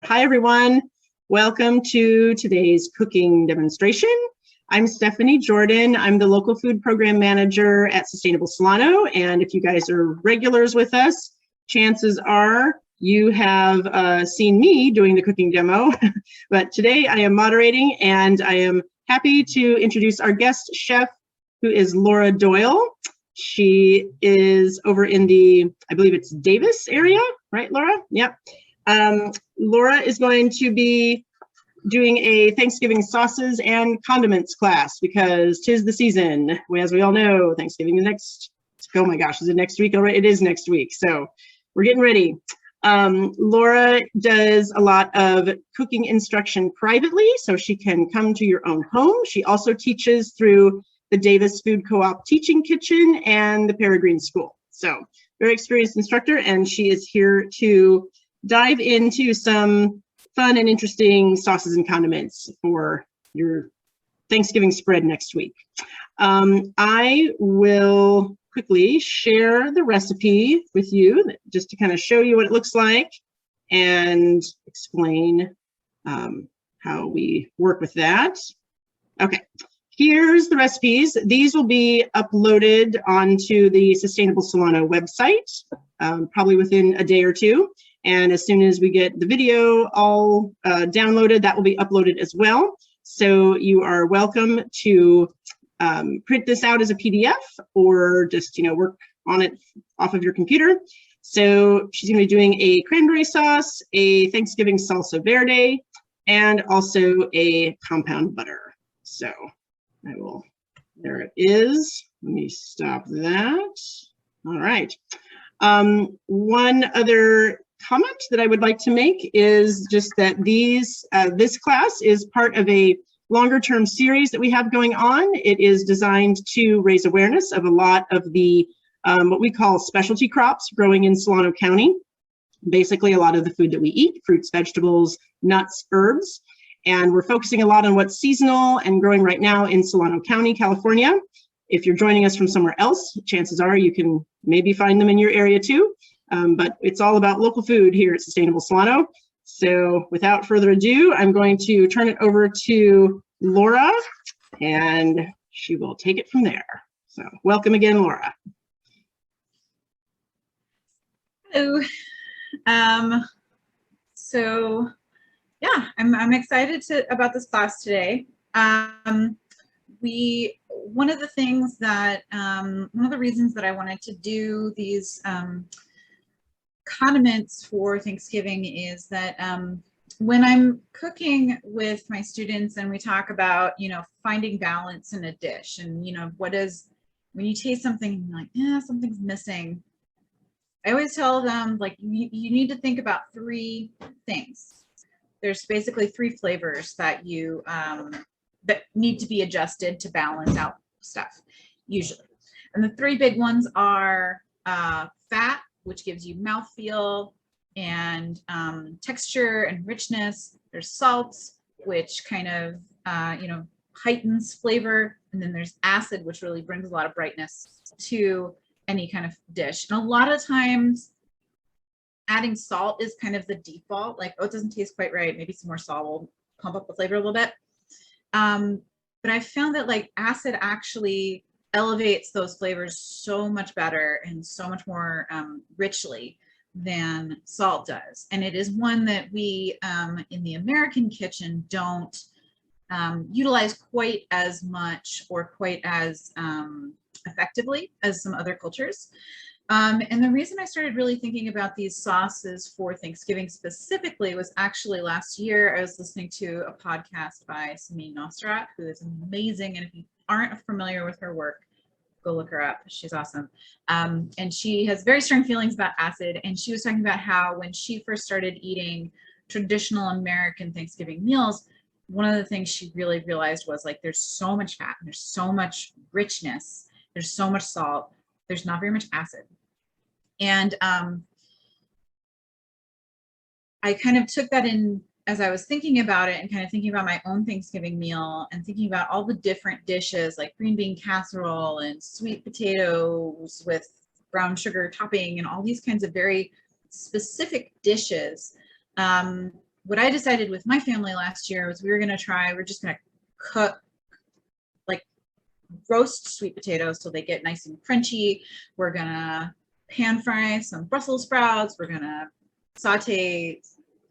Hi, everyone. Welcome to today's cooking demonstration. I'm Stephanie Jordan. I'm the local food program manager at Sustainable Solano. And if you guys are regulars with us, chances are you have seen me doing the cooking demo. But today I am moderating, and I am happy to introduce our guest chef, who is Laura Doyle. She is over in the, I believe it's Davis area, right, Laura? Yep. Laura is going to be doing a Thanksgiving sauces and condiments class because 'tis the season. As we all know, Thanksgiving is next, oh my gosh, is it next week already? It is next week, so we're getting ready. Laura does a lot of cooking instruction privately, so she can come to your own home. She also teaches through the Davis Food Co-op Teaching Kitchen and the Peregrine School. So very experienced instructor, and she is here to dive into some fun and interesting sauces and condiments for your Thanksgiving spread next week. I will quickly share the recipe with you just to kind of show you what it looks like and explain how we work with that. Okay, here's the recipes. These will be uploaded onto the Sustainable Solano website, probably within a day or two. And as soon as we get the video all downloaded, that will be uploaded as well. So you are welcome to print this out as a PDF or just, work on it off of your computer. So she's going to be doing a cranberry sauce, a Thanksgiving salsa verde, and also a compound butter. So I will, there it is. Let me stop that. All right. One other comment that I would like to make is just that this class is part of a longer term series that we have going on. It is designed to raise awareness of a lot of the what we call specialty crops growing in Solano County. Basically a lot of the food that we eat, fruits, vegetables, nuts, herbs. And we're focusing a lot on what's seasonal and growing right now in Solano County, California. If you're joining us from somewhere else, chances are you can maybe find them in your area too. But it's all about local food here at Sustainable Solano. So without further ado, I'm going to turn it over to Laura, and she will take it from there. So welcome again, Laura. Hello. So yeah, I'm excited about this class today. One of the things that, one of the reasons that I wanted to do these condiments for Thanksgiving is that when I'm cooking with my students and we talk about, finding balance in a dish and, when you taste something and you're like, yeah, something's missing. I always tell them, like, you need to think about three things. There's basically three flavors that you, that need to be adjusted to balance out stuff, usually. And the three big ones are fat, which gives you mouthfeel and texture and richness. There's salts, which kind of, heightens flavor. And then there's acid, which really brings a lot of brightness to any kind of dish. And a lot of times adding salt is kind of the default, like, oh, it doesn't taste quite right. Maybe some more salt will pump up the flavor a little bit. But I found that like acid actually elevates those flavors so much better and so much more richly than salt does. And it is one that we in the American kitchen don't utilize quite as much or quite as effectively as some other cultures. And the reason I started really thinking about these sauces for Thanksgiving specifically was actually last year. I was listening to a podcast by Samin Nosrat, who is amazing. And if you aren't familiar with her work, go look her up. She's awesome. And she has very strong feelings about acid. And she was talking about how when she first started eating traditional American Thanksgiving meals, one of the things she really realized was like, there's so much fat, and there's so much richness, there's so much salt, there's not very much acid. And I kind of took that in as I was thinking about it and kind of thinking about my own Thanksgiving meal and thinking about all the different dishes like green bean casserole and sweet potatoes with brown sugar topping and all these kinds of very specific dishes what I decided with my family last year was we're just going to cook, like roast sweet potatoes till they get nice and crunchy. We're going to pan fry some Brussels sprouts. We're going to saute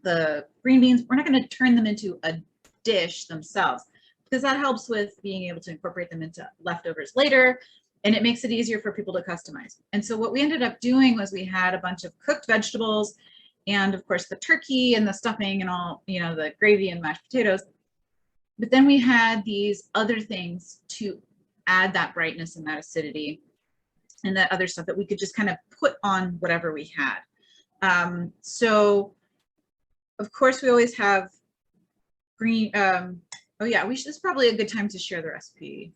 the green beans. We're not going to turn them into a dish themselves because that helps with being able to incorporate them into leftovers later. And it makes it easier for people to customize. And so what we ended up doing was we had a bunch of cooked vegetables and of course the turkey and the stuffing and all, you know, the gravy and mashed potatoes. But then we had these other things to add that brightness and that acidity and that other stuff that we could just kind of put on whatever we had. So of course we always have green, oh yeah, this is probably a good time to share the recipe.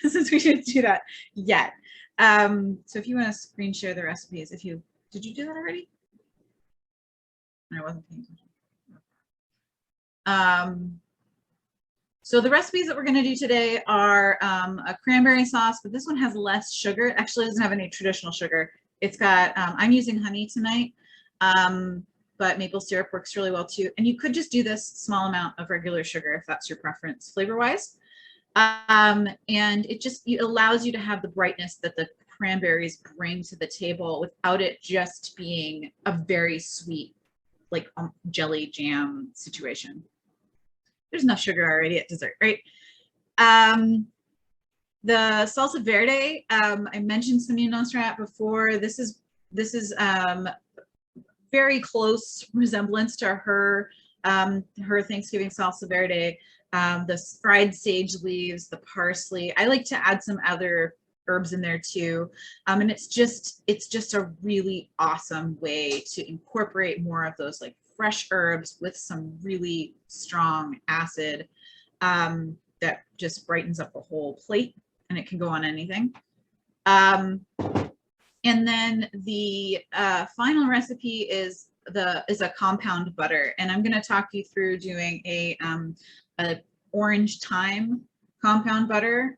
Since we didn't do that yet. So if you want to screen share the recipes, did you do that already? I wasn't paying attention. So the recipes that we're going to do today are a cranberry sauce, but this one has less sugar. It actually doesn't have any traditional sugar. It's got, I'm using honey tonight, but maple syrup works really well too. And you could just do this small amount of regular sugar if that's your preference flavor-wise. And it allows you to have the brightness that the cranberries bring to the table without it just being a very sweet, like jelly jam situation. There's enough sugar already at dessert, right? The salsa verde, I mentioned Semilla Nostra before. This is very close resemblance to her Thanksgiving salsa verde. The fried sage leaves, the parsley. I like to add some other herbs in there too. And it's just a really awesome way to incorporate more of those like fresh herbs with some really strong acid that just brightens up the whole plate, and it can go on anything. And then the final recipe is a compound butter, and I'm going to talk you through doing a orange thyme compound butter,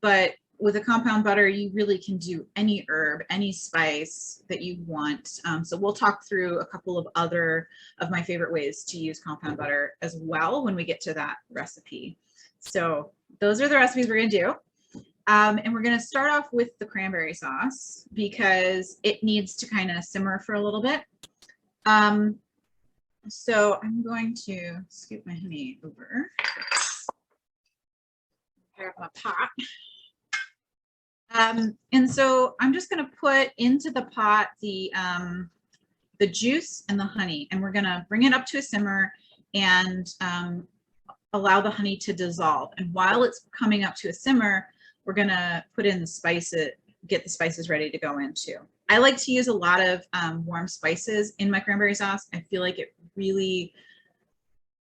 but with a compound butter you really can do any herb, any spice that you want. So we'll talk through a couple of other of my favorite ways to use compound butter as well when we get to that recipe. So those are the recipes we're going to do. And we're going to start off with the cranberry sauce because it needs to kind of simmer for a little bit. So I'm going to scoop my honey over. Prepare my pot. And so I'm just going to put into the pot the juice and the honey, and we're going to bring it up to a simmer and allow the honey to dissolve. And while it's coming up to a simmer, we're going to put in the spices, get the spices ready to go into. I like to use a lot of warm spices in my cranberry sauce. I feel like it really,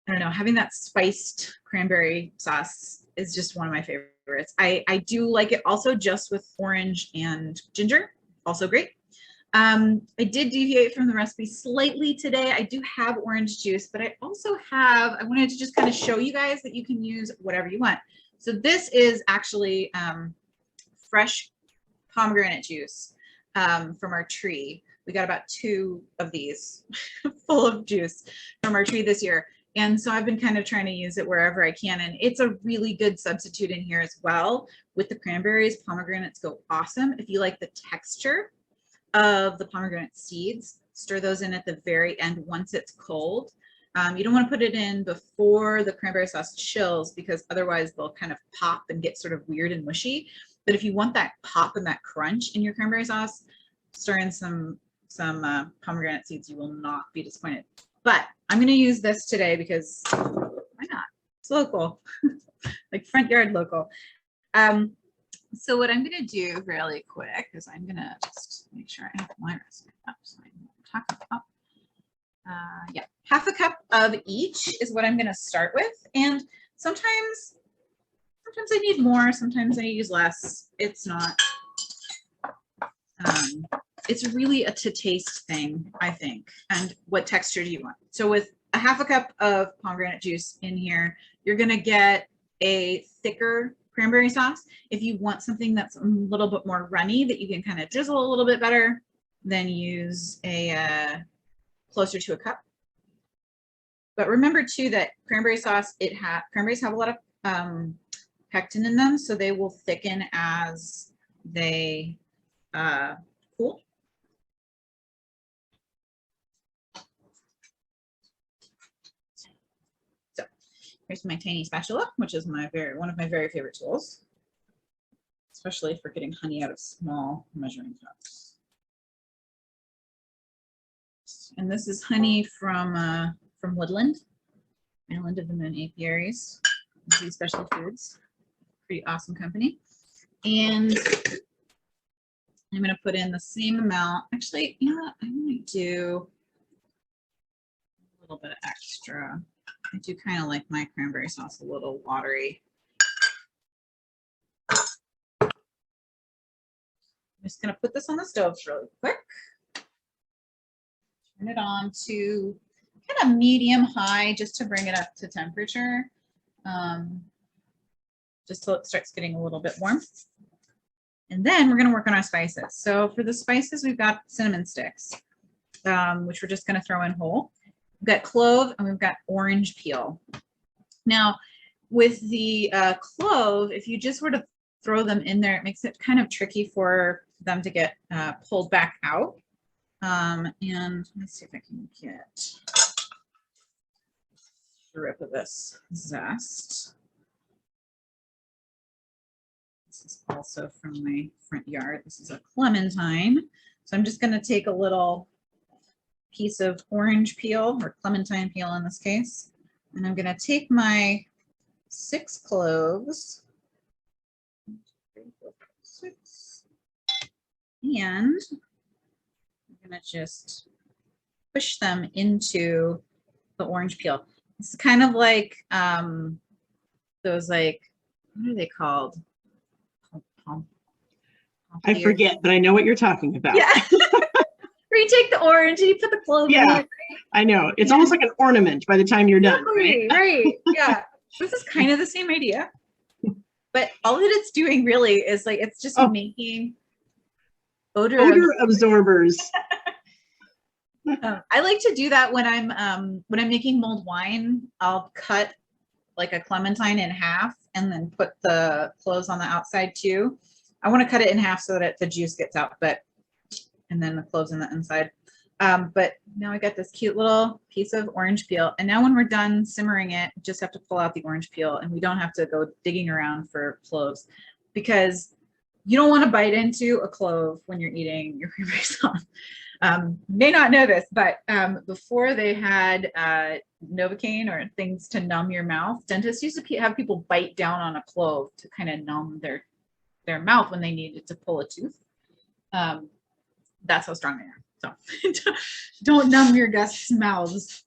I don't know, having that spiced cranberry sauce is just one of my favorites. I do like it also just with orange and ginger, also great. I did deviate from the recipe slightly today. I do have orange juice, but I also have, I wanted to just kind of show you guys that you can use whatever you want. So this is actually fresh pomegranate juice from our tree. We got about 2 of these full of juice from our tree this year. And so I've been kind of trying to use it wherever I can. And it's a really good substitute in here as well. With the cranberries, pomegranates go awesome. If you like the texture of the pomegranate seeds, stir those in at the very end once it's cold. You don't want to put it in before the cranberry sauce chills because otherwise they'll kind of pop and get sort of weird and mushy. But if you want that pop and that crunch in your cranberry sauce, stir in some pomegranate seeds. You will not be disappointed. But I'm going to use this today because why not? It's local, like front yard local. So what I'm going to do really quick is I'm going to just make sure I have my recipe up so I know what I'm talking about. Yeah, 1/2 cup of each is what I'm going to start with. And sometimes I need more, sometimes I use less. It's not, it's really a to taste thing, I think. And what texture do you want? So with a 1/2 cup of pomegranate juice in here, you're going to get a thicker cranberry sauce. If you want something that's a little bit more runny that you can kind of drizzle a little bit better, then use a closer to a cup. But remember too that cranberry sauce, cranberries have a lot of pectin in them, so they will thicken as they cool. So here's my tiny spatula, which is one of my very favorite tools, especially for getting honey out of small measuring cups. And this is honey from Woodland, Island of the Moon Apiaries, Specialty Foods, pretty awesome company. And I'm going to put in the same amount. Actually, you know what? I might do a little bit extra. I do kind of like my cranberry sauce a little watery. I'm just going to put this on the stove really quick. Turn it on to kind of medium high just to bring it up to temperature. Just so it starts getting a little bit warm. And then we're going to work on our spices. So for the spices, we've got cinnamon sticks, which we're just going to throw in whole. We've got clove and we've got orange peel. Now, with the clove, if you just were to throw them in there, it makes it kind of tricky for them to get pulled back out. And let's see if I can get a rip of this zest. This is also from my front yard. This is a clementine. So I'm just going to take a little piece of orange peel, or clementine peel in this case, and I'm going to take my 6 cloves, 6, and I'm going to just push them into the orange peel. It's kind of like those, like, what are they called? I forget, but I know what you're talking about. Yeah. Where you take the orange and you put the clove in it. Right? I know. It's almost like an ornament by the time you're done. Right? Right. Yeah. This is kind of the same idea. But all that it's doing really is like, it's just making odor absorbers. I like to do that when I'm making mulled wine. I'll cut like a clementine in half and then put the cloves on the outside too. I want to cut it in half so that the juice gets out, and then the cloves on the inside. But now I got this cute little piece of orange peel. And now when we're done simmering it, just have to pull out the orange peel, and we don't have to go digging around for cloves, because you don't want to bite into a clove when you're eating your cranberry sauce. May not know this, but before they had Novocaine or things to numb your mouth, dentists used to have people bite down on a clove to kind of numb their mouth when they needed to pull a tooth. That's how strong they are. So don't numb your guests' mouths.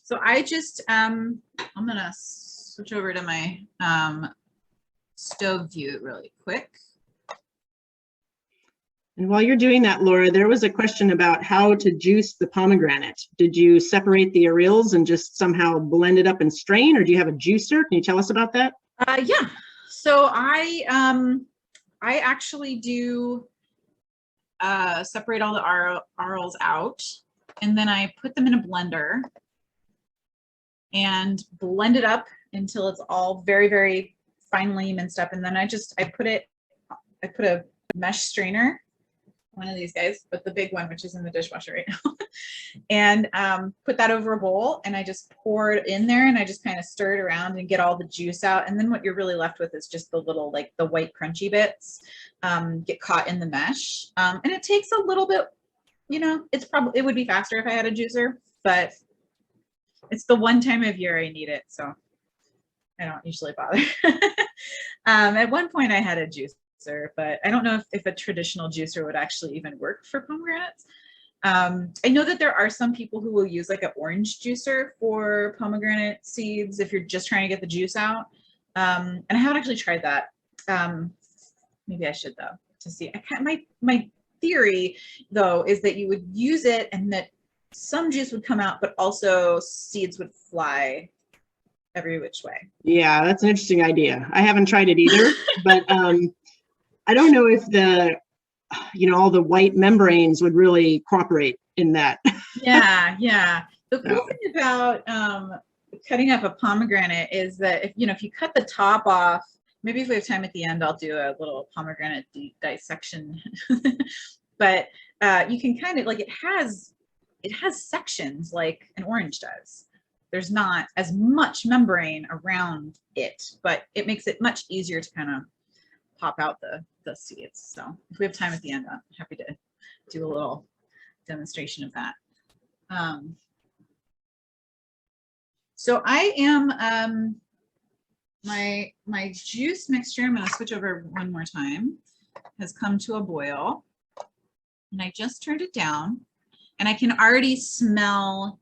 So I just, I'm gonna switch over to my stove view really quick. And while you're doing that, Laura, there was a question about how to juice the pomegranate. Did you separate the areoles and just somehow blend it up and strain, or do you have a juicer? Can you tell us about that? Yeah. So I actually do separate all the areoles out, and then I put them in a blender and blend it up until it's all very, very finely minced up. And then I put a mesh strainer, one of these guys, but the big one, which is in the dishwasher right now, and put that over a bowl, and I just pour it in there, and I just kind of stir it around and get all the juice out. And then what you're really left with is just the little, like the white crunchy bits get caught in the mesh. And it takes a little bit, you know, it would be faster if I had a juicer, but it's the one time of year I need it, so I don't usually bother. At one point I had a juicer, but I don't know if a traditional juicer would actually even work for pomegranates. I know that there are some people who will use like an orange juicer for pomegranate seeds if you're just trying to get the juice out. And I haven't actually tried that. Maybe I should, though, to see. My theory though is that you would use it and that some juice would come out, but also seeds would fly every which way. Yeah, that's an interesting idea. I haven't tried it either, but I don't know if all the white membranes would really cooperate in that. Yeah. The cool thing about cutting up a pomegranate is that if you cut the top off, maybe if we have time at the end, I'll do a little pomegranate dissection. But you can kind of like it has sections like an orange does. There's not as much membrane around it, but it makes it much easier to kind of pop out the seeds. So if we have time at the end, I'm happy to do a little demonstration of that. So I am my juice mixture, I'm going to switch over one more time, has come to a boil, and I just turned it down, and I can already smell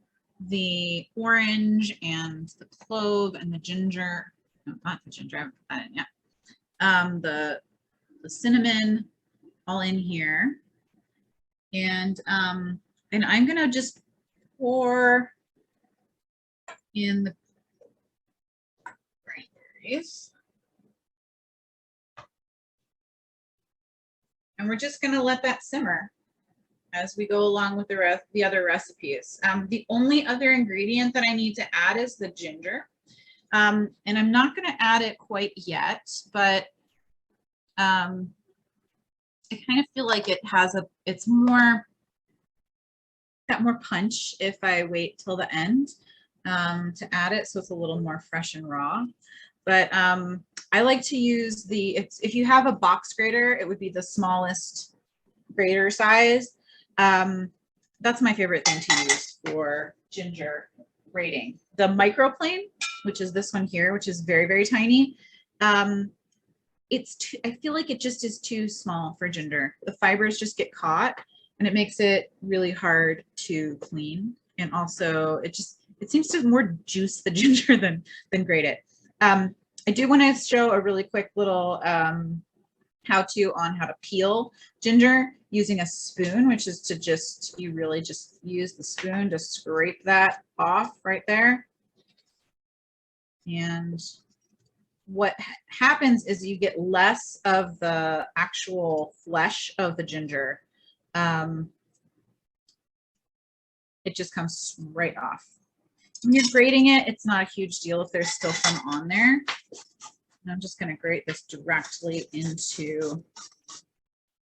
the orange and the clove and the ginger. No, not the ginger, I haven't put that in yet. The cinnamon all in here. And I'm gonna just pour in the cranberries. And we're just gonna let that simmer as we go along with the other recipes. The only other ingredient that I need to add is the ginger. And I'm not gonna add it quite yet, but I kind of feel like it's got more punch if I wait till the end to add it, so it's a little more fresh and raw. But I like to use if you have a box grater, it would be the smallest grater size. That's my favorite thing to use for ginger grating. The microplane, which is this one here, which is very, very tiny, I feel like it just is too small for ginger. The fibers just get caught, and it makes it really hard to clean. And also, it seems to more juice the ginger than grate it. I do want to show a really quick little how-to on how to peel ginger using a spoon, which is you really just use the spoon to scrape that off right there. And what happens is you get less of the actual flesh of the ginger. It just comes right off. When you're grating it, it's not a huge deal if there's still some on there. And I'm just going to grate this directly into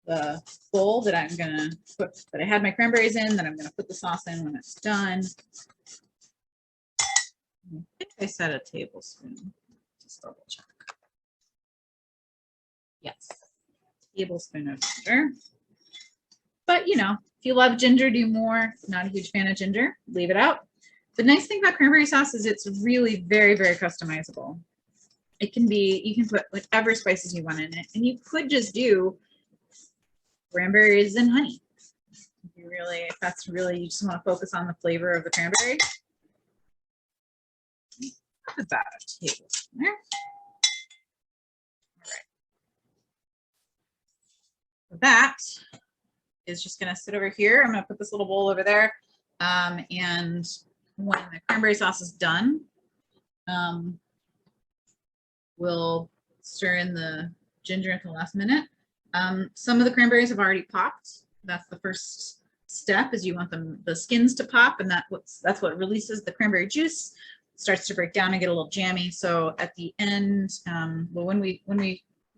the bowl that I'm going to put, that I had my cranberries in, that I'm going to put the sauce in when it's done. I think I said a tablespoon. Just double check. Yes, tablespoon of ginger. But if you love ginger, do more. Not a huge fan of ginger, leave it out. The nice thing about cranberry sauce is it's really very, very customizable. It can be, you can put whatever spices you want in it, and you could just do cranberries and honey. If that's really, you just want to focus on the flavor of the cranberry. About a tablespoon there. All right. That is just going to sit over here. I'm going to put this little bowl over there. And when the cranberry sauce is done, we'll stir in the ginger at the last minute. Some of the cranberries have already popped. That's the first step, is you want the skins to pop, and that's what releases the cranberry juice. It starts to break down and get a little jammy. So at the end, well, when we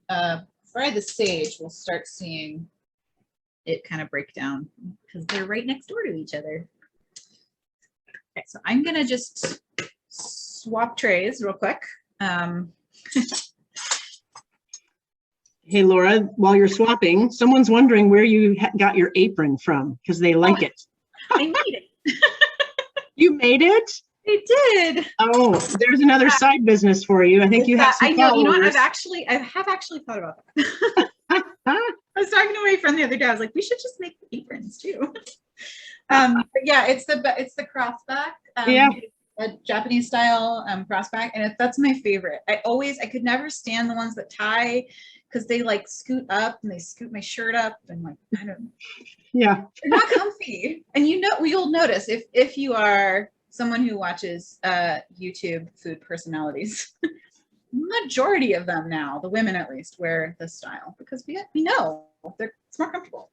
fry the sage, we'll start seeing it kind of break down because they're right next door to each other. Okay, so I'm gonna just swap trays real quick. Hey, Laura, while you're swapping, someone's wondering where you got your apron from because they like it. I made it. You made it? I did. Oh, there's another side business for you. I think you have some I know. followers. You know what? I have actually thought about that. I was talking to my friend the other day. I was like, we should just make aprons too. But yeah, it's the crossback. Yeah. A Japanese style crossback, and that's my favorite. I could never stand the ones that tie because they like scoot up and they scoot my shirt up and like I don't know. Yeah, they're not comfy. And you'll notice if you are someone who watches YouTube food personalities, majority of them now, the women at least, wear this style because we know it's more comfortable.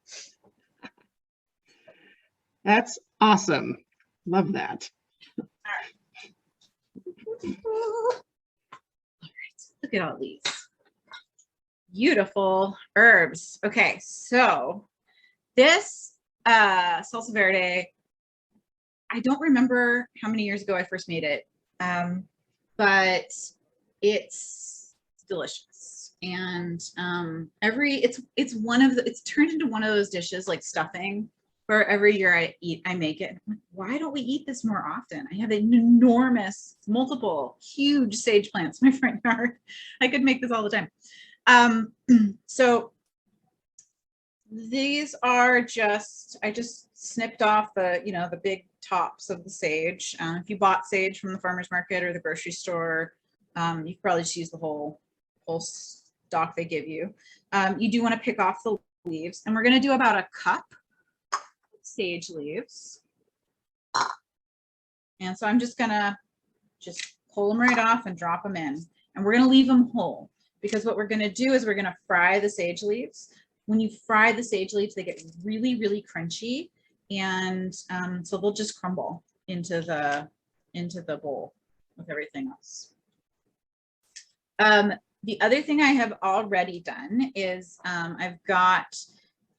That's awesome. Love that. Look at all these beautiful herbs. Okay, so this salsa verde, I don't remember how many years ago I first made it, but it's delicious. And it's one of the, it's turned into one of those dishes like stuffing where every year I make it. I'm like, why don't we eat this more often? I have an enormous, multiple, huge sage plants in my front yard. I could make this all the time. So these are just, I just snipped off the, you know, the big tops of the sage. If you bought sage from the farmer's market or the grocery store, you probably just use the whole stalk they give you. You do want to pick off the leaves, and we're going to do about a cup of sage leaves. And so I'm just going to just pull them right off and drop them in, and we're going to leave them whole, because what we're going to do is we're going to fry the sage leaves. When you fry the sage leaves, they get really, really crunchy, and so they'll just crumble into the bowl with everything else. The other thing I have already done is I've got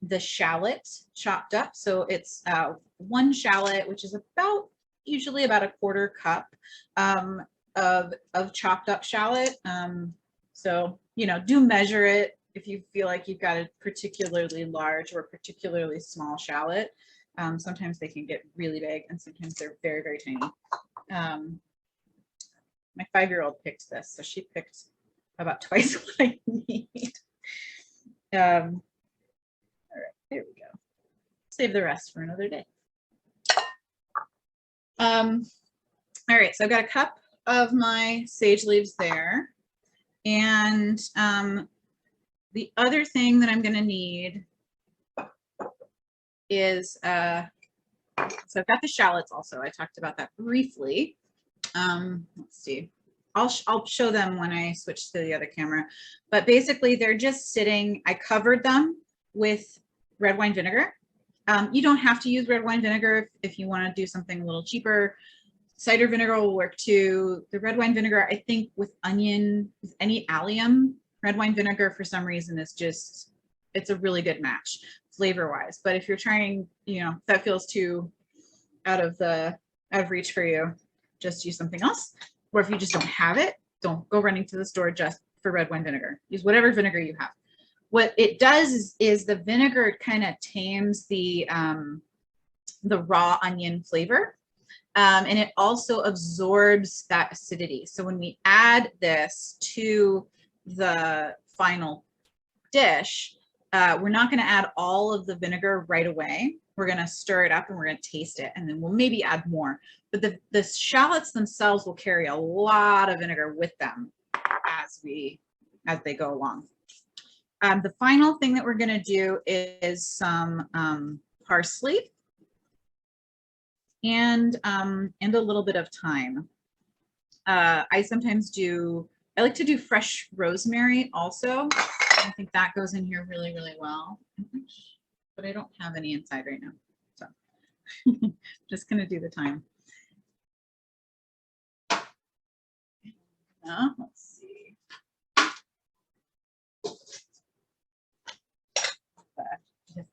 the shallot chopped up. So it's one shallot, which is usually about a quarter cup of chopped up shallot. So, you know, do measure it if you feel like you've got a particularly large or particularly small shallot. Sometimes they can get really big, and sometimes they're very, very tiny. My 5-year-old picked this, so she picked about twice what I need. All right, there we go. Save the rest for another day. All right, so I've got a cup of my sage leaves there. And the other thing that I'm going to need is, so I've got the shallots also. I talked about that briefly. Let's see. I'll show them when I switch to the other camera, but basically they're just sitting. I covered them with red wine vinegar. You don't have to use red wine vinegar if you want to do something a little cheaper. Cider vinegar will work too. The red wine vinegar, I think with onion, with any allium, red wine vinegar for some reason is just, it's a really good match flavor wise. But if you're trying, you know, if that feels too out of reach for you, just use something else. Or if you just don't have it, don't go running to the store just for red wine vinegar. Use whatever vinegar you have. What it does is the vinegar kind of tames the raw onion flavor. And it also absorbs that acidity. So when we add this to the final dish, we're not going to add all of the vinegar right away. We're going to stir it up and we're going to taste it, and then we'll maybe add more. But the shallots themselves will carry a lot of vinegar with them as they go along. The final thing that we're going to do is some parsley and a little bit of thyme. I like to do fresh rosemary also. I think that goes in here really, really well. But I don't have any inside right now, so just gonna do the thyme. Let's see.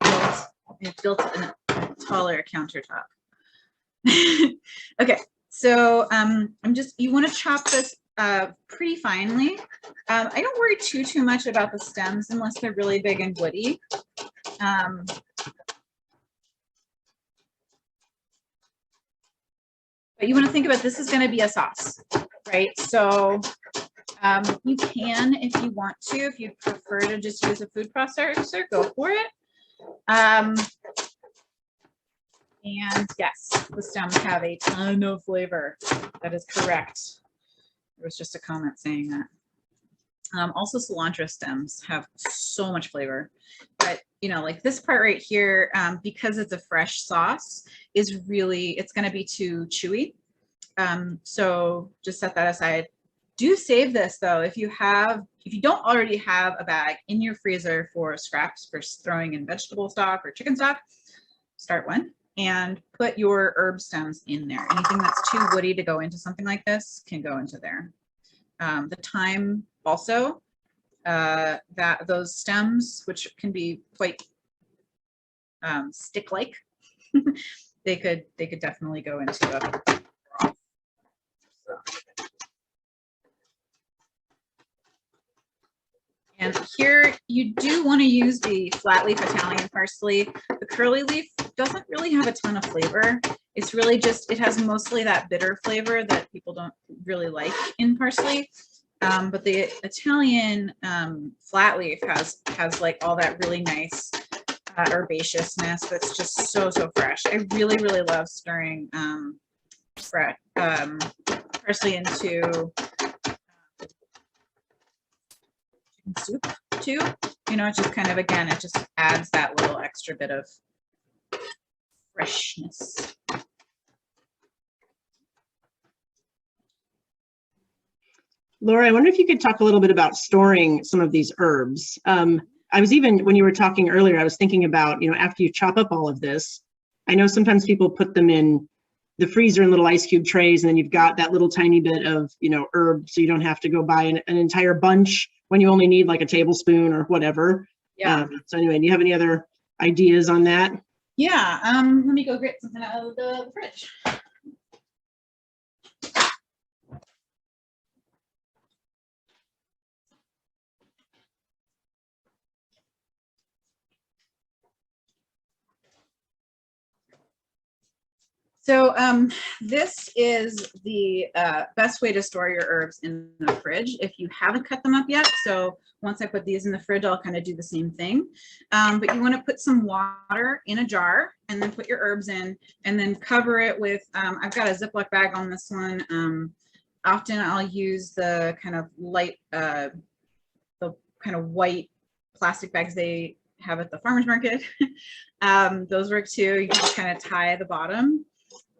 I've built a taller countertop. Okay, so you want to chop this pretty finely. I don't worry too much about the stems unless they're really big and woody. But you want to think about, this is going to be a sauce, right? So you can, if you want to, if you prefer to just use a food processor, go for it. And yes, the stems have a ton of flavor. That is correct. There was just a comment saying that. Also, cilantro stems have so much flavor, but you know, like this part right here, because it's a fresh sauce, is really, it's going to be too chewy. So just set that aside. Do save this though. If you don't already have a bag in your freezer for scraps for throwing in vegetable stock or chicken stock, start one. and put your herb stems in there. Anything that's too woody to go into something like this can go into there. The thyme also, that those stems, which can be quite stick-like, they could definitely go into a broth. So. And here you do want to use the flat leaf Italian parsley. The curly leaf doesn't really have a ton of flavor. It's really just, it has mostly that bitter flavor that people don't really like in parsley. But the Italian flat leaf has like all that really nice herbaceousness that's just so fresh. I really love stirring parsley into soup too. You know, it just kind of, again, it just adds that little extra bit of freshness. Laura, I wonder if you could talk a little bit about storing some of these herbs. I was even, when you were talking earlier, I was thinking about, you know, after you chop up all of this, I know sometimes people put them in the freezer in little ice cube trays, and then you've got that little tiny bit of, you know, herb, so you don't have to go buy an entire bunch when you only need like a tablespoon or whatever. Yeah. So anyway, do you have any other ideas on that? Yeah. Let me go get something out of the fridge. So this is the best way to store your herbs in the fridge if you haven't cut them up yet. So once I put these in the fridge, I'll kind of do the same thing. But you want to put some water in a jar and then put your herbs in and then cover it with, I've got a Ziploc bag on this one. Often I'll use the kind of light, the kind of white plastic bags they have at the farmer's market. Those work too. You can just kind of tie the bottom.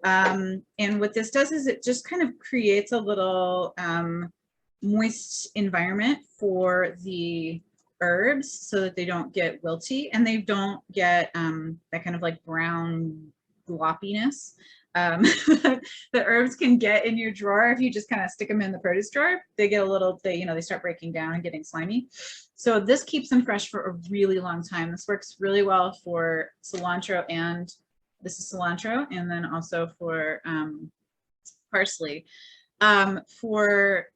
And what this does is it just kind of creates a little moist environment for the herbs so that they don't get wilty and they don't get that kind of like brown gloppiness that herbs can get in your drawer if you just kind of stick them in the produce drawer. They get a little, they start breaking down and getting slimy. So this keeps them fresh for a really long time. This works really well for cilantro, and this is cilantro, and then also for parsley. For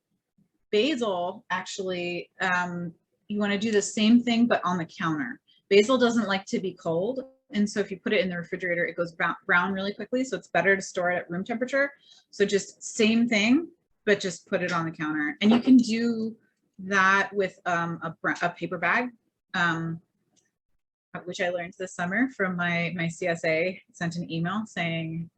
basil, actually, you want to do the same thing, but on the counter. Basil doesn't like to be cold, and so if you put it in the refrigerator, it goes brown really quickly, so it's better to store it at room temperature. So just same thing, but just put it on the counter. And you can do that with a paper bag, which I learned this summer from my CSA. Sent an email saying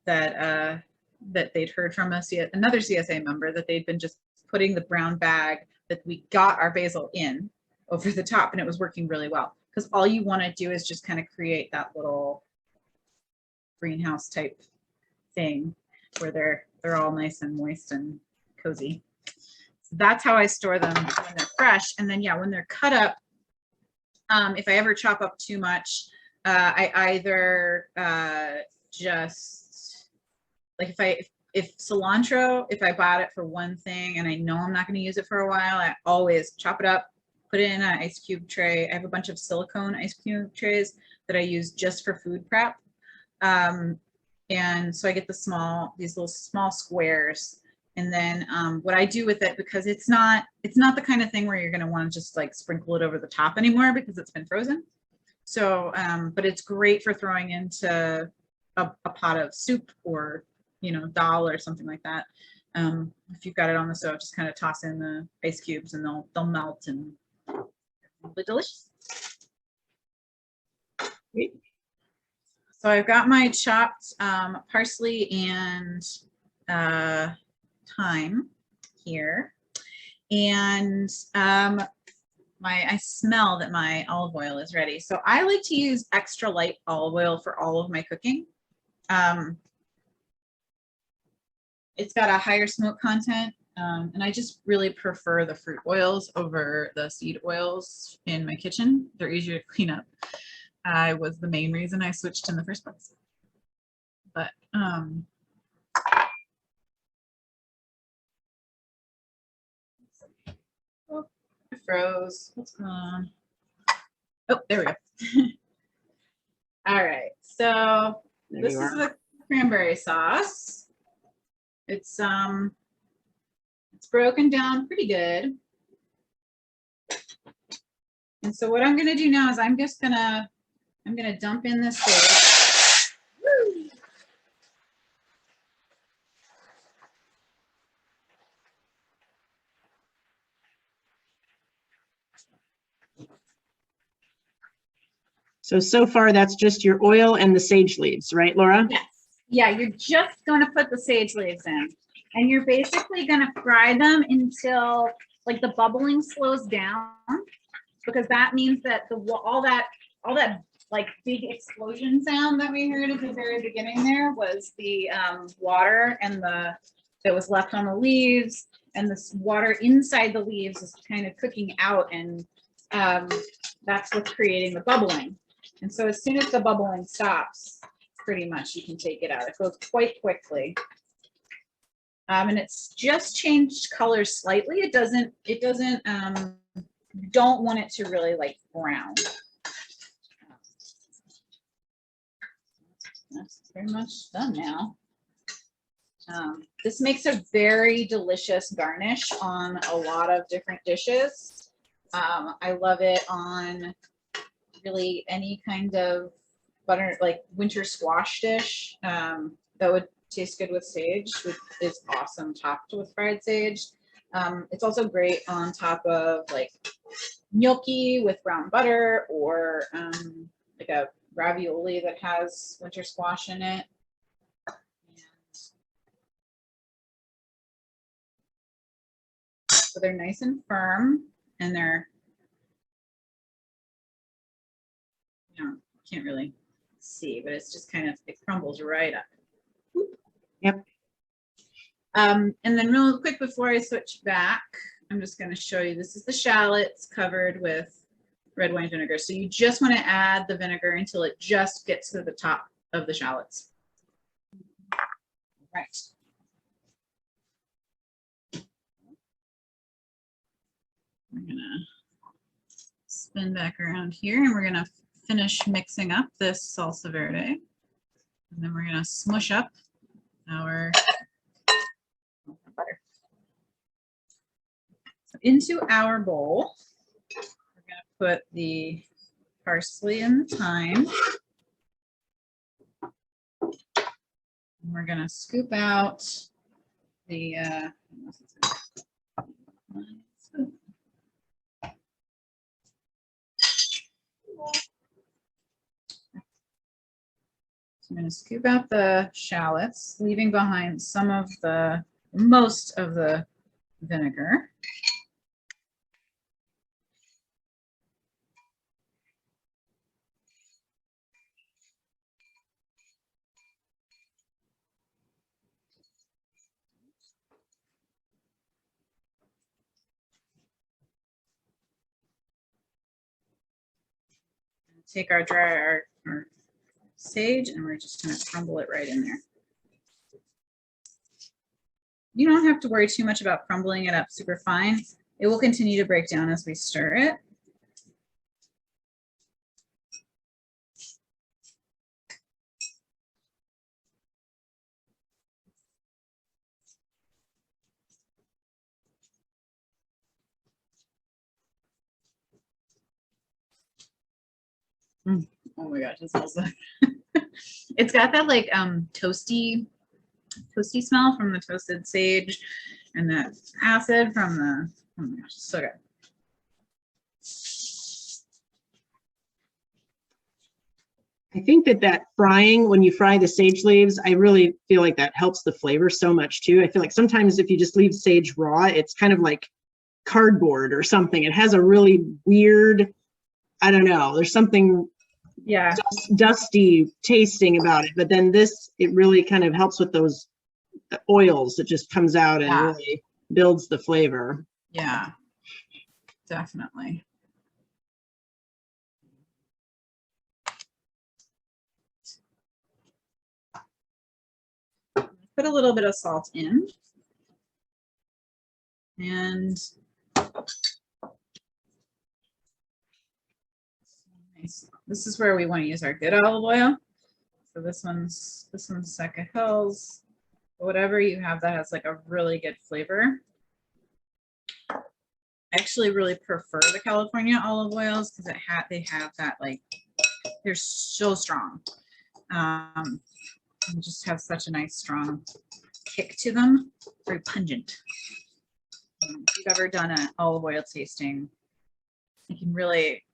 that that they'd heard from another CSA member that they'd been just putting the brown bag that we got our basil in over the top, and it was working really well. Because all you want to do is just kind of create that little greenhouse type thing where they're all nice and moist and cozy. So that's how I store them when they're fresh. And then, yeah, when they're cut up, if I ever chop up too much, I either just, like if cilantro, if I bought it for one thing and I know I'm not going to use it for a while, I always chop it up, put it in an ice cube tray. I have a bunch of silicone ice cube trays that I use just for food prep. And so I get these little small squares. And then what I do with it, because it's not the kind of thing where you're going to want to just like sprinkle it over the top anymore because it's been frozen. So, but it's great for throwing into a pot of soup or, dal or something like that. If you've got it on the stove, just kind of toss in the ice cubes and they'll melt and be delicious. Great. So I've got my chopped parsley and thyme here, and I smell that my olive oil is ready. So I like to use extra light olive oil for all of my cooking. It's got a higher smoke content, and I just really prefer the fruit oils over the seed oils in my kitchen. They're easier to clean up. Was the main reason I switched in the first place. Um, oh, I froze. What's going on? Oh, there we go. All right, so There this you is are. the cranberry sauce. It's broken down pretty good. And so what I'm gonna do now is I'm gonna dump in this sage. Woo! So far that's just your oil and the sage leaves, right, Laura? Yes. Yeah, you're just going to put the sage leaves in, and you're basically going to fry them until like the bubbling slows down, because that means that all that like big explosion sound that we heard at the very beginning there was the water and that was left on the leaves, and this water inside the leaves is kind of cooking out, and that's what's creating the bubbling. And so as soon as the bubbling stops, pretty much you can take it out. It goes quite quickly. And it's just changed colors slightly. It doesn't, you don't want it to really like brown. That's pretty much done now. This makes a very delicious garnish on a lot of different dishes. I love it on really any kind of butter, like winter squash dish. That would taste good with sage. Is awesome topped with fried sage. It's also great on top of like gnocchi with brown butter, or like a ravioli that has winter squash in it. So they're nice and firm, and they're, can't really see, but it's just kind of, it crumbles right up. Yep. And then real quick before I switch back, I'm just going to show you, this is the shallots covered with red wine vinegar. So you just want to add the vinegar until it just gets to the top of the shallots. Right. We're going to spin back around here, and we're going to finish mixing up this salsa verde. And then we're going to smush up our butter. So into our bowl, we're going to put the parsley and the thyme. And we're going to scoop out the I'm going to scoop out the shallots, leaving behind most of the vinegar. Take our our sage, and we're just going to crumble it right in there. You don't have to worry too much about crumbling it up super fine. It will continue to break down as we stir it. Oh my gosh, it smells so it's got that like toasty smell from the toasted sage, and that acid from the, oh my gosh, it's so good. I think that frying, when you fry the sage leaves, I really feel like that helps the flavor so much too. I feel like sometimes if you just leave sage raw, it's kind of like cardboard or something. It has a really weird, I don't know, there's something dusty tasting about it. But then this, it really kind of helps with those oils. It just comes out and really builds the flavor. Yeah, definitely. put a little bit of salt in. And nice. This is where we want to use our good olive oil. So this one's Seca Hills. Whatever you have that has like a really good flavor. I actually really prefer the California olive oils because they have that, like, they're so strong. And just have such a nice strong kick to them. Very pungent. If you've ever done an olive oil tasting, you can really,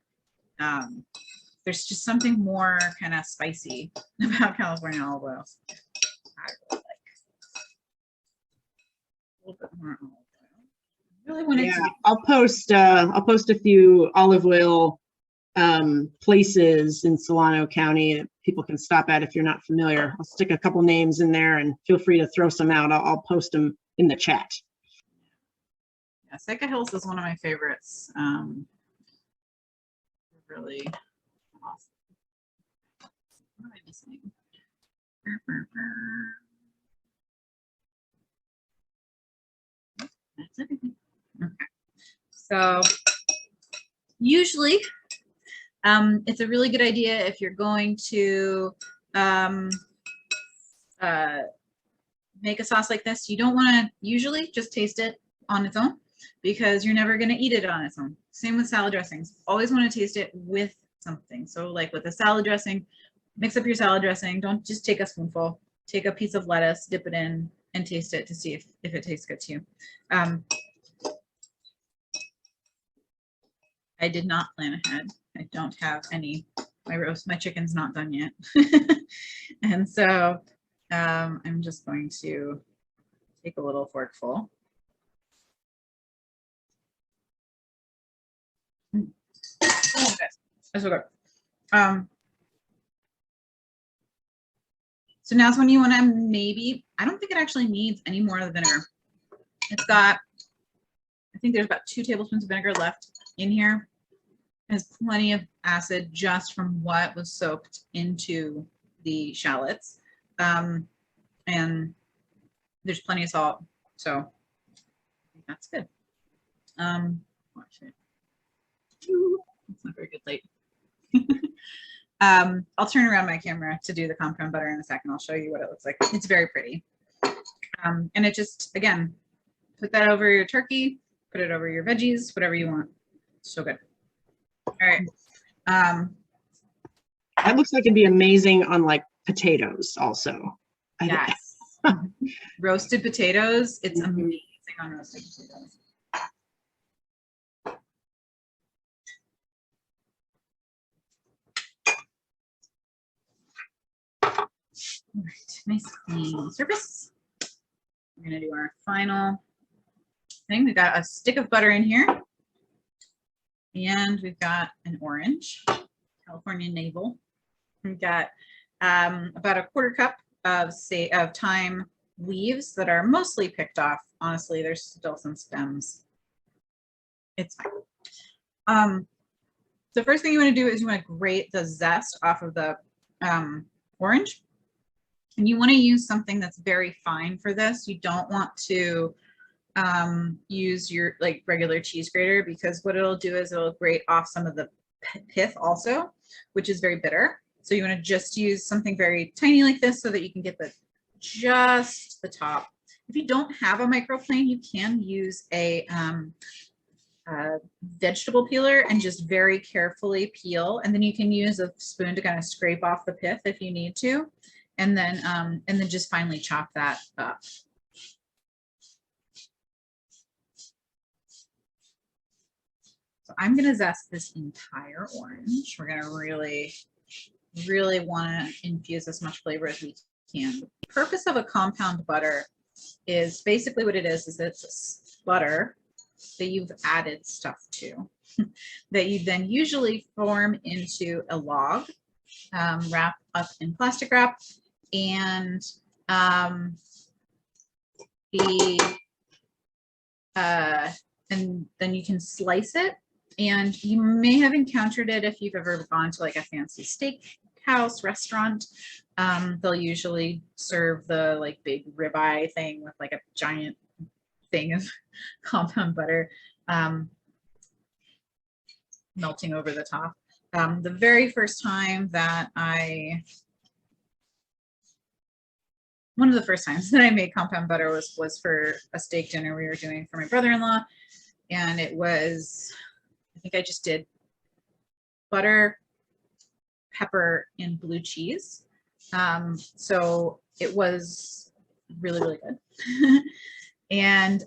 there's just something more kind of spicy about California olive oils. I really like a little bit more olive oil. I really want it to be. I'll post a few olive oil places in Solano County that people can stop at if you're not familiar. I'll stick a couple names in there and feel free to throw some out. I'll post them in the chat. Yeah, Seca Hills is one of my favorites. Really awesome. What am I missing? That's everything. Okay. So usually it's a really good idea if you're going to make a sauce like this. You don't want to usually just taste it on its own because you're never going to eat it on its own. Same with salad dressings. Always want to taste it with something. So like with a salad dressing, mix up your salad dressing. Don't just take a spoonful. Take a piece of lettuce, dip it in, and taste it to see if it tastes good to you. I did not plan ahead. I don't have any. My chicken's not done yet. And so I'm just going to take a little forkful. Oh, that's so good. So now's when you want to maybe, I don't think it actually needs any more of the vinegar. It's got, I think there's about 2 tablespoons of vinegar left in here. It has plenty of acid just from what was soaked into the shallots. And there's plenty of salt. So I think that's good. Watch it. It's not very good light. I'll turn around my camera to do the compound butter in a second. I'll show you what it looks like. It's very pretty. And it just, again, put that over your turkey, put it over your veggies, whatever you want. So good. All right. That looks like it'd be amazing on like potatoes also. Yes. Roasted potatoes. It's amazing on roasted potatoes. All right, nice clean surface. We're gonna do our final thing. We've got a stick of butter in here, and we've got an orange, California Navel. We've got about a 1/4 cup of thyme leaves that are mostly picked off. Honestly, there's still some stems. It's fine. The first thing you want to do is you want to grate the zest off of the orange. And you want to use something that's very fine for this. You don't want to use your like regular cheese grater because what it'll do is it'll grate off some of the pith also, which is very bitter. So you want to just use something very tiny like this so that you can get just the top. If you don't have a microplane, you can use a vegetable peeler and just very carefully peel. And then you can use a spoon to kind of scrape off the pith if you need to. And then just finely chop that up. So I'm going to zest this entire orange. We're going to really, really want to infuse as much flavor as we can. The purpose of a compound butter is basically what it is it's butter that you've added stuff to that you then usually form into a log, wrap up in plastic wrap, and then you can slice it. And you may have encountered it if you've ever gone to like a fancy steak steakhouse, restaurant, they'll usually serve the like big ribeye thing with like a giant thing of compound butter melting over the top. The very first time that one of the first times that I made compound butter was for a steak dinner we were doing for my brother-in-law. And it was, I think I just did butter, pepper, and blue cheese. So it was really, really good. And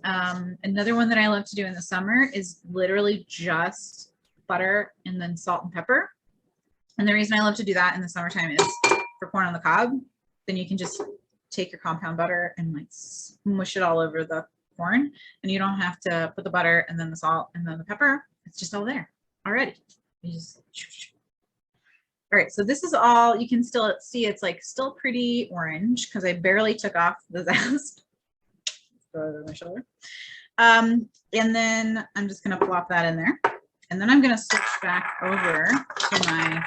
another one that I love to do in the summer is literally just butter and then salt and pepper. And the reason I love to do that in the summertime is for corn on the cob. Then you can just take your compound butter and like smush it all over the corn, and you don't have to put the butter and then the salt and then the pepper. It's just all there already. You just, all right, so this is all, you can still see it's like still pretty orange because I barely took off the zest. Throw it over my shoulder. And then I'm just gonna plop that in there. And then I'm gonna switch back over to my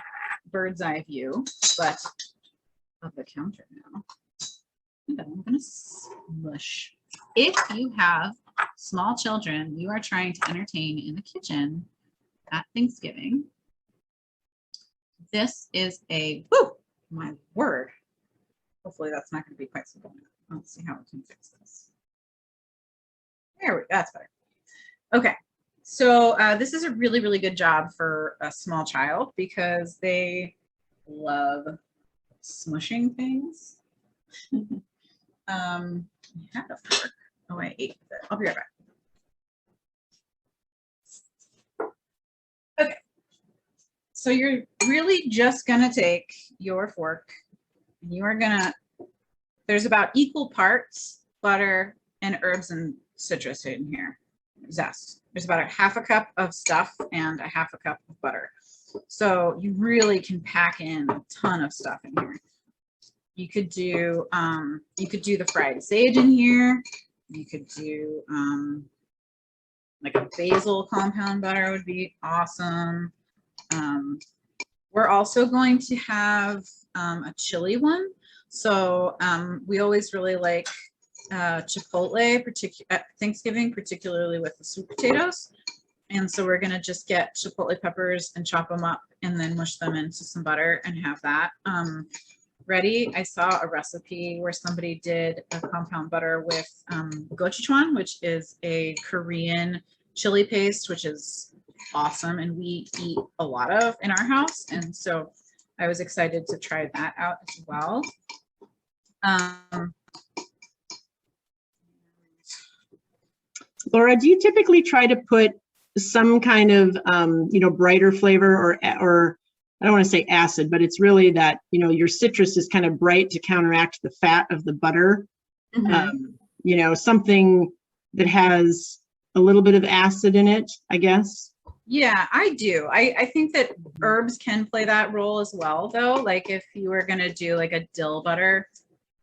bird's eye view, but of the counter now. And I'm gonna smush. If you have small children you are trying to entertain in the kitchen at Thanksgiving, this is a, whoo, my word. Hopefully that's not going to be quite so bad. Let's see how we can fix this. There we go, that's better. Okay, so this is a really, really good job for a small child because they love smushing things. I had a fork. Oh, I ate it. I'll be right back. Okay. So you're really just gonna take your fork and you are gonna, there's about equal parts butter and herbs and citrus in here, zest. There's about a half a cup of stuff and a half a cup of butter. So you really can pack in a ton of stuff in here. You could do the fried sage in here. You could do like a basil compound butter would be awesome. We're also going to have a chili one. So we always really like chipotle at Thanksgiving, particularly with the sweet potatoes. And so we're gonna just get chipotle peppers and chop them up and then mush them into some butter and have that ready. I saw a recipe where somebody did a compound butter with gochujang, which is a Korean chili paste, which is awesome and we eat a lot of in our house. And so I was excited to try that out as well. Laura, do you typically try to put some kind of, brighter flavor or I don't want to say acid, but it's really that, your citrus is kind of bright to counteract the fat of the butter. Mm-hmm. Something that has a little bit of acid in it, I guess. Yeah, I do. I think that herbs can play that role as well, though. Like if you were going to do like a dill butter,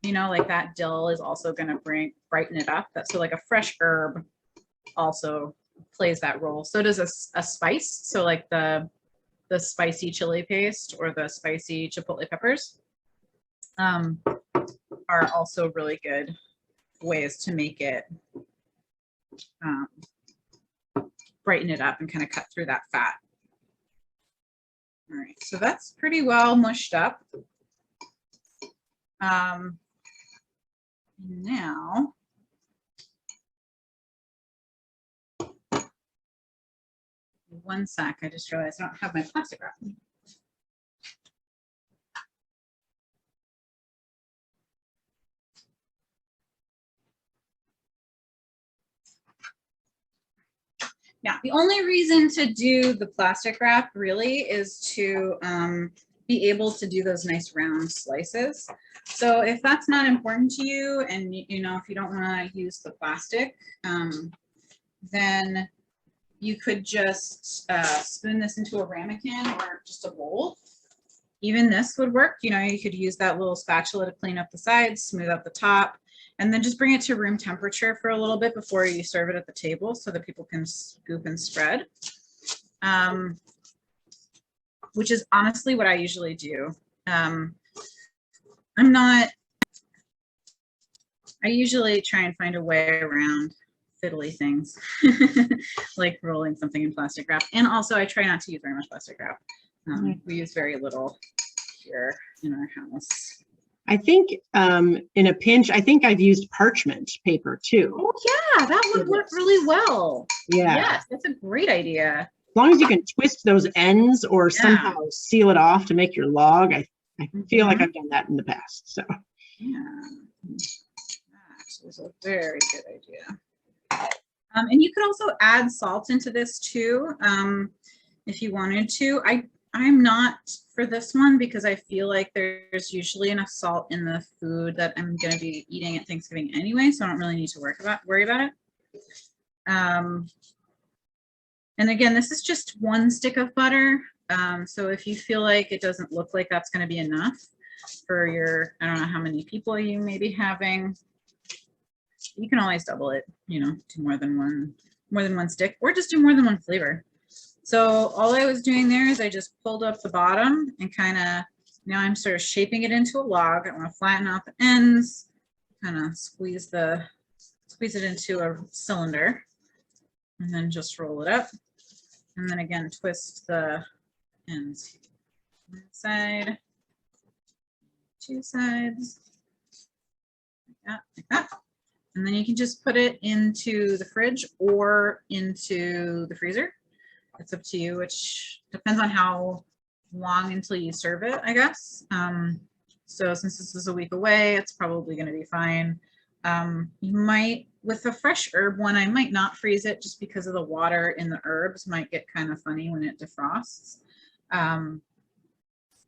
like that dill is also going to brighten it up. So like a fresh herb also plays that role. So does a spice. So like the spicy chili paste or the spicy chipotle peppers are also really good ways to make it brighten it up and kind of cut through that fat. All right, so that's pretty well mushed up. Now, one sec, I just realized I don't have my plastic wrap. Now, the only reason to do the plastic wrap really is to be able to do those nice round slices. So if that's not important to you and, if you don't want to use the plastic, then you could just spoon this into a ramekin or just a bowl. Even this would work. You could use that little spatula to clean up the sides, smooth out the top, and then just bring it to room temperature for a little bit before you serve it at the table so that people can scoop and spread. Which is honestly what I usually do I usually try and find a way around fiddly things, like rolling something in plastic wrap. And also I try not to use very much plastic wrap. We use very little here in our house. I think in a pinch, I think I've used parchment paper too. Oh yeah, that would work really well. Yeah. Yes, that's a great idea. As long as you can twist those ends or somehow seal it off to make your log, I feel like I've done that in the past. So yeah, that is a very good idea. And you could also add salt into this too, if you wanted to. I'm not for this one because I feel like there's usually enough salt in the food that I'm going to be eating at Thanksgiving anyway, so I don't really need to worry about it. And again, this is just 1 stick of butter. So if you feel like it doesn't look like that's going to be enough for your, I don't know how many people you may be having, you can always double it, you know, to more than one stick, or just do more than one flavor. So all I was doing there is I just pulled up the bottom and kind of, now I'm sort of shaping it into a log. I want to flatten out the ends, kind of squeeze it into a cylinder, and then just roll it up. And then again, twist the ends. One side, 2 sides, like that. And then you can just put it into the fridge or into the freezer. It's up to you, which depends on how long until you serve it, I guess. So since this is a week away, it's probably going to be fine. You might, with a fresh herb one, I might not freeze it just because of the water in the herbs might get kind of funny when it defrosts.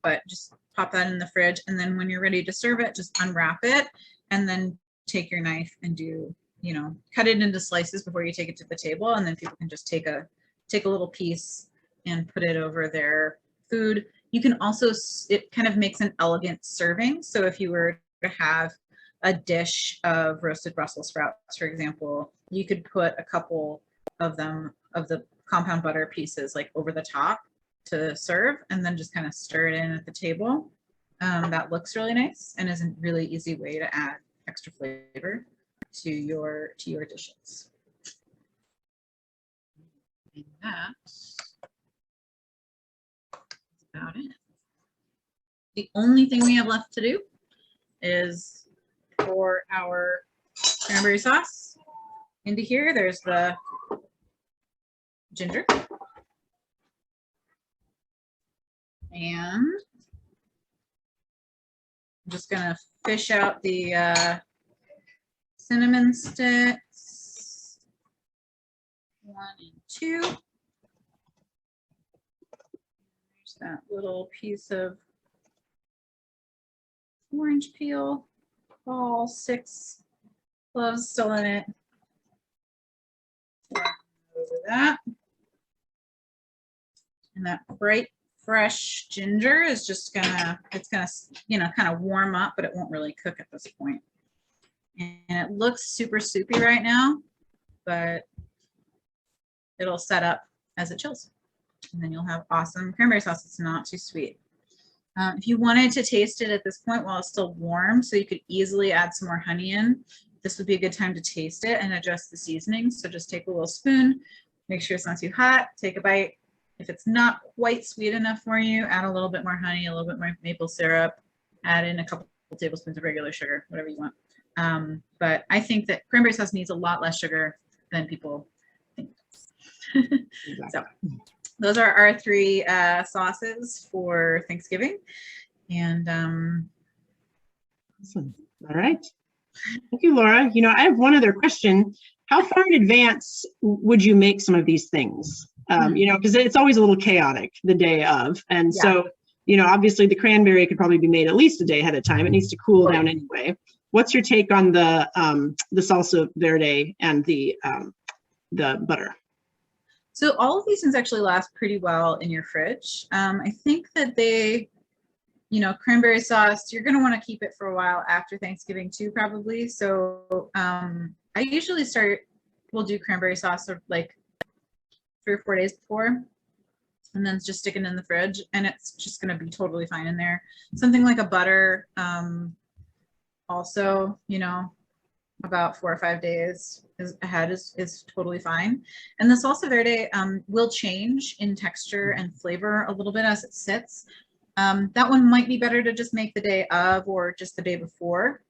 But just pop that in the fridge, and then when you're ready to serve it, just unwrap it and then take your knife and do, you know, cut it into slices before you take it to the table, and then people can just take a little piece and put it over their food. You can also, it kind of makes an elegant serving. So if you were to have a dish of roasted Brussels sprouts, for example, you could put a couple of them, of the compound butter pieces, like over the top to serve, and then just kind of stir it in at the table. That looks really nice and is a really easy way to add extra flavor to your dishes. And that's about it. The only thing we have left to do is pour our cranberry sauce into here. There's the ginger. And I'm just gonna fish out the cinnamon sticks. 1 and 2. There's that little piece of orange peel. All 6 cloves still in it. Over that. And that bright fresh ginger is just gonna, it's gonna, you know, kind of warm up, but it won't really cook at this point. And it looks super soupy right now, but it'll set up as it chills. And then you'll have awesome cranberry sauce. It's not too sweet. If you wanted to taste it at this point while it's still warm, so you could easily add some more honey in, this would be a good time to taste it and adjust the seasoning. So just take a little spoon, make sure it's not too hot, take a bite. If it's not quite sweet enough for you, add a little bit more honey, a little bit more maple syrup, add in a couple tablespoons of regular sugar, whatever you want. But I think that cranberry sauce needs a lot less sugar than people think. So those are our 3 sauces for Thanksgiving. And awesome. All right. Thank you, Laura. You know, I have one other question. How far in advance would you make some of these things? You know, because it's always a little chaotic the day of. And so, you know, obviously the cranberry could probably be made at least a day ahead of time. It needs to cool down anyway. What's your take on the salsa verde and the butter? So all of these things actually last pretty well in your fridge. I think that they, you know, cranberry sauce, you're going to want to keep it for a while after Thanksgiving too, probably. So I usually we'll do cranberry sauce like 3 or 4 days before. and then just stick it in the fridge, and it's just going to be totally fine in there. Something like a butter, also, you know, about 4 or 5 days ahead is totally fine. And the salsa verde will change in texture and flavor a little bit as it sits. That one might be better to just make the day of or just the day before.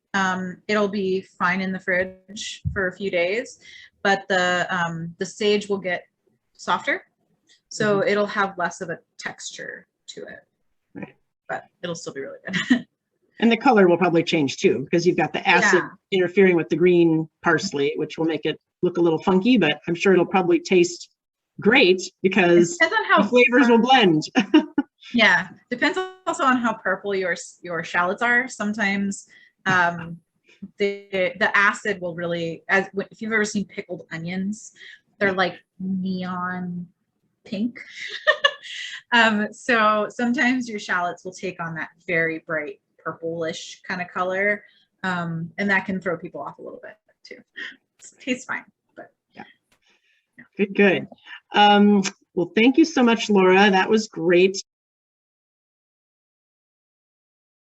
It'll be fine in the fridge for a few days, but the sage will get softer, so it'll have less of a texture to it. Right. But it'll still be really good. And the color will probably change too, because you've got the acid interfering with the green parsley, which will make it look a little funky, but I'm sure it'll probably taste great because depends on how the flavors will blend. Yeah, depends also on how purple your shallots are. Sometimes the acid will really, if you've ever seen pickled onions, they're like neon pink. So sometimes your shallots will take on that very bright purplish kind of color, and that can throw people off a little bit too. It tastes fine, but yeah. Good. Well, thank you so much, Laura. That was great.